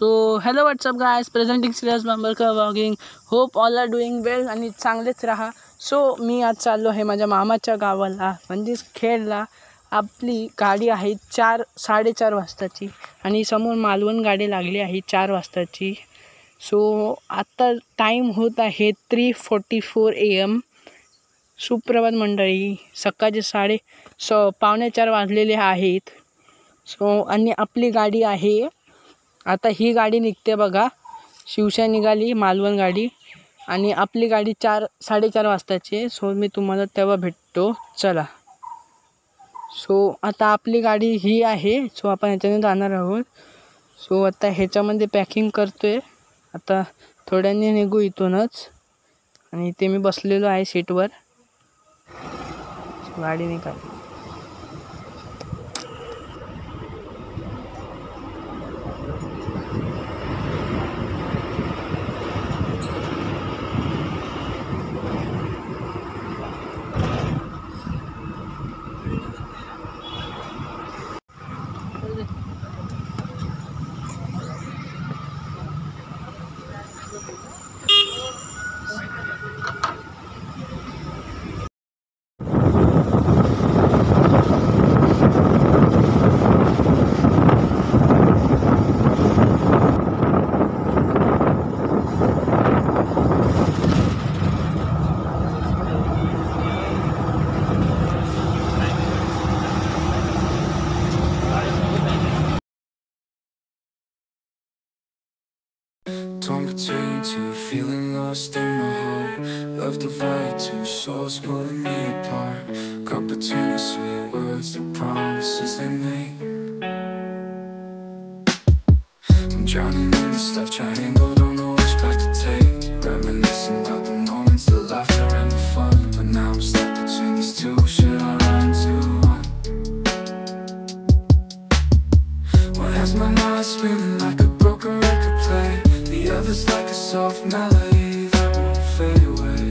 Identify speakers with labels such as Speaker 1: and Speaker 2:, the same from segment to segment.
Speaker 1: So hello what's up guys, presenting Siriyas Bambarkar vlogging. Hope all are doing well आणि चांगलेच राहा. सो मी आज चाललो आहे माझ्या मामाच्या गावाला, म्हणजेच खेडला. आपली गाडी आहे 4-4:30 वाजताची आणि समोर मालवण गाडी लागली आहे 4 वाजताची. सो आत्ता टाईम होत आहे 3:44 AM. सुप्रभात मंडळी, सकाळचे 3:45 वाजलेले आहेत. सो आणि आपली गाडी आहे, आता ही गाडी निघते बघा, शिवशाही निघाली मालवण गाडी आणि आपली गाडी 4-4:30 वाजताची आहे. सो मी तुम्हाला तेव्हा भेटतो, चला. सो आता आपली गाडी ही आहे, सो आपण ह्याच्याने जाणार आहोत. सो आता ह्याच्यामध्ये पॅकिंग करतोय, आता थोड्याने निघू इथूनच. आणि इथे मी बसलेलो आहे सीटवर. गाडी निघाली.
Speaker 2: Torn between two, feeling lost in my heart. Love divided, two souls pulling me apart. Caught between the sweet words, the promises they make. I'm drowning in the stuff, triangle, don't know which path to take. Reminiscing about the moments, the laughter and the fun. But now I'm stuck between these two, should I run to one? One has my mind spinning like a broken record play. The other's like a soft melody that won't fade away.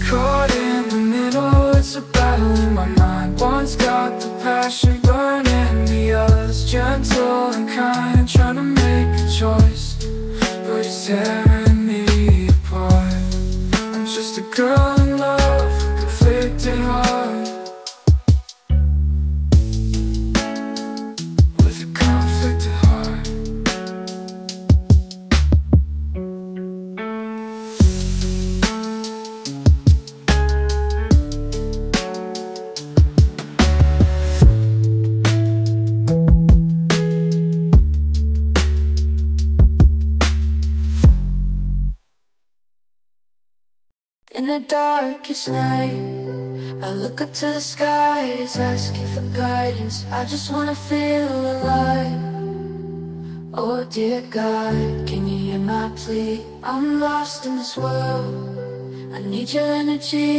Speaker 2: Caught in the middle, it's a battle in my mind. One's got the passion burning, the other's gentle and kind. Trying to make a choice, but it's tearing me apart. I'm just a girl in love, conflicted heart. In the darkest night, I look up to the skies, asking for guidance. I just wanna feel alive. Oh dear God, can you hear my plea? I'm lost in this world, I need your energy.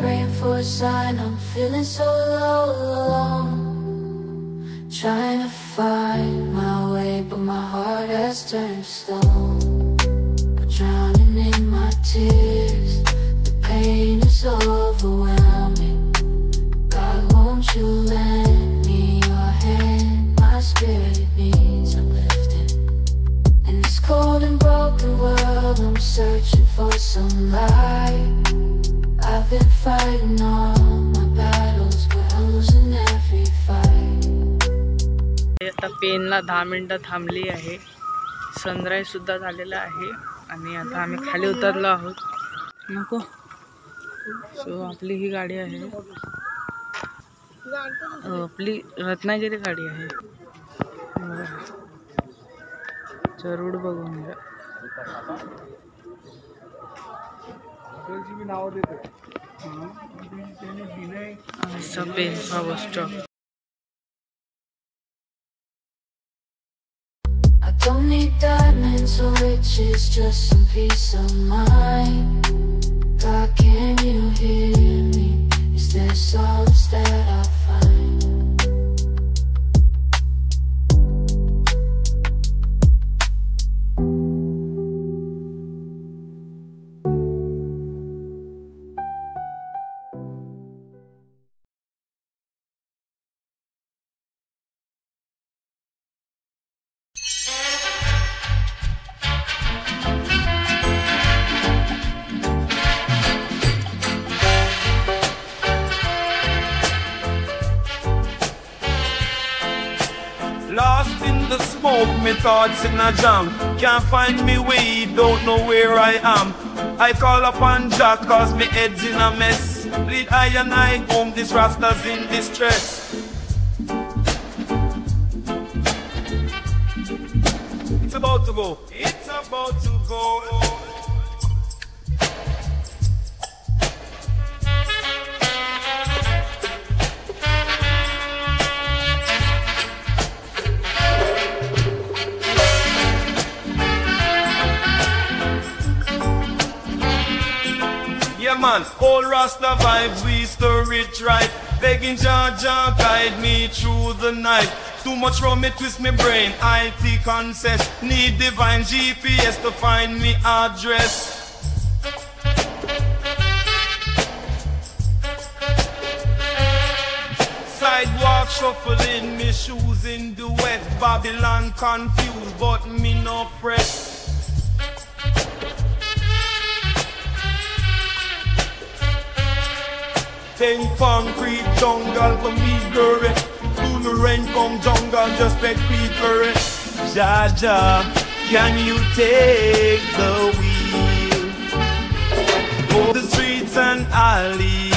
Speaker 2: Praying for a sign, I'm feeling so alone. Trying to find my way, but my heart has turned to stone. I'm drowning in my tears, pain is overwhelming. God, won't you lend me your hand? My spirit needs uplifting. In this cold and broken world, I'm searching for some light. I've been fighting all my battles, but I'm losing every fight.
Speaker 1: आता पेनला 10 मिनिटं थांबली आहे. Sunrise सुद्धा झालेला आहे आणि आता आम्ही खाली उतरलो आहोत. नको. सो आपली ही गाडी आहे, आपली रत्नागिरी गाडी आहे. जरूर बघून घ्या. Pen bus stop.
Speaker 2: I don't need diamonds or riches, just some peace of mind. God, can you hear me? Is there solace that I
Speaker 3: the smoke, me thoughts in a jam. Can't find me way, don't know where I am. I call upon Jah cause me head's in a mess. Lead I and I home, this Rasta's in distress. It's about to go. It's about to go. Yeah man, all Rasta vibes, we stir it right. Begging Jah Jah guide me through the night. Too much rum me twist me brain, I think consent. Need divine GPS to find me address. Sidewalk shuffling, me shoes in the wet. Babylon confused, but me no fret. Then concrete jungle for me girl. Do the rain come jungle just like people. Jah Jah, can you take the wheel? Go the streets and alleys.